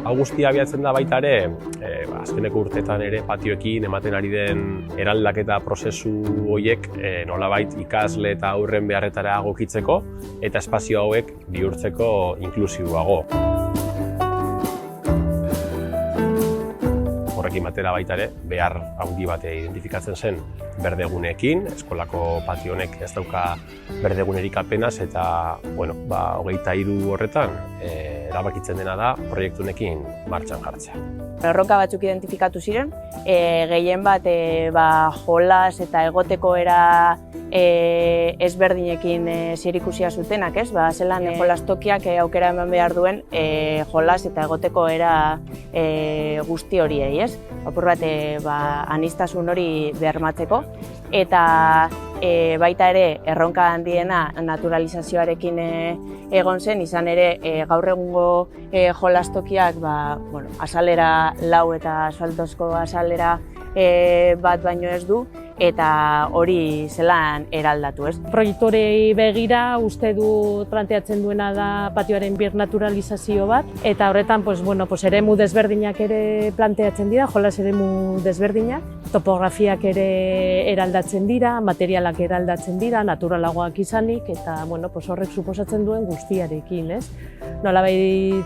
Hau guztia abiatzen da baita ere, azkeneko urteetan ere patioekin ematen ari den eraldaketa prozesu horiek nolabait ikasle eta haurren beharretara egokitzeko eta espazio hauek bihurtzeko inklusiboago. Horrekin batera baita ere, behar handi bat identifikatzen zen berdeguneekin, eskolako patio honek ez dauka berdegunerik apenas eta 23 horretan erabakitzen dena da proiektu honekin martxan jartzea. Erronka batzuk identifikatu ziren, gehien bat jolas eta egoteko era ezberdinekin zerikusia zutenak, ez? Zelan jolastokiak aukera eman behar duen jolas eta egoteko era guzti horiei, ez? Apur bat aniztasun hori bermatzeko eta baita ere erronka handiena naturalizazioarekin egon zen, izan ere gaur egungo jolastokiak azalera lau eta asfaltozko azalera bat baino ez du, eta hori zelan eraldatu, ez? Proiektorei begira uste du planteatzen duena da patioaren birnaturalizazio bat, eta horretan eremu desberdinak ere planteatzen dira, jolas eremu desberdinak, topografiak ere eraldatzen dira, materialak eraldatzen dira, naturalagoak izanik, eta horrek suposatzen duen guztiarekin, ez? Nolabait,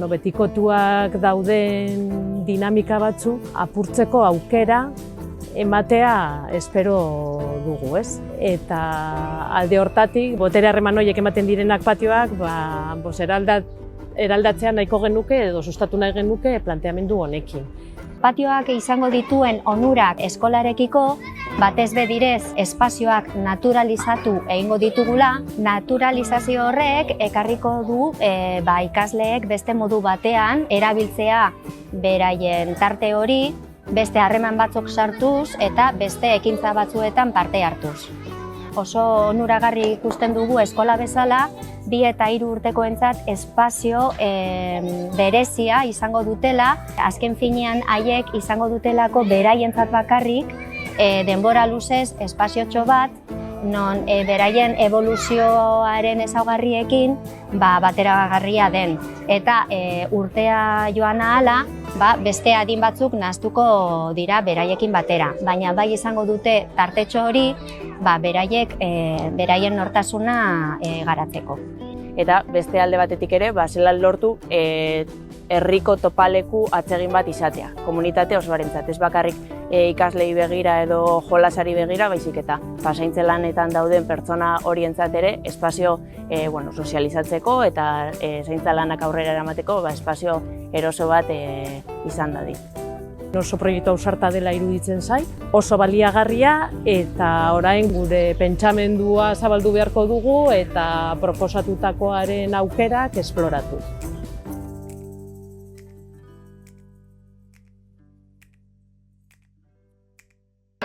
betikotuak dauden dinamika batzu apurtzeko aukera ematea espero dugu, ez? Eta alde hortatik, botere harreman horiek ematen direnak patioak, eraldatzea nahiko genuke edo sustatu nahi genuke planteamendu honekin. Patioak izango dituen onurak eskolarekiko, batez bedirez espazioak naturalizatu egingo ditugula, naturalizazio horrek ekarriko du ikasleek beste modu batean erabiltzea beraien tarte hori, beste harreman batzuk sartuz eta beste ekintza batzuetan parte hartuz. Oso onuragarri ikusten dugu eskola bezala, 2 eta 3 urtekoentzat espazio berezia izango dutela, azken finean haiek izango dutelako beraientzat bakarrik denbora luzez espaziotxo bat, non beraien eboluzioaren ezaugarriekin bateragarria den. Eta urtea joan ahala, beste adin batzuk nahastuko dira beraiekin batera, baina bai izango dute tartetxo hori beraiek beraien nortasuna garatzeko. Eta beste alde batetik ere, zelan lortu herriko topaleku atsegin bat izatea, komunitate osoarentzat, ez bakarrik ikaslei begira edo jolasari begira, baizik eta pasaintze lanetan dauden pertsona horientzat ere espazio sozializatzeko eta zaintza lanak aurrera eramateko espazio eroso bat izan dadin. Oso proiektu ausarta dela iruditzen zait, oso baliagarria eta orain gure pentsamendua zabaldu beharko dugu eta proposatutakoaren aukerak esploratu.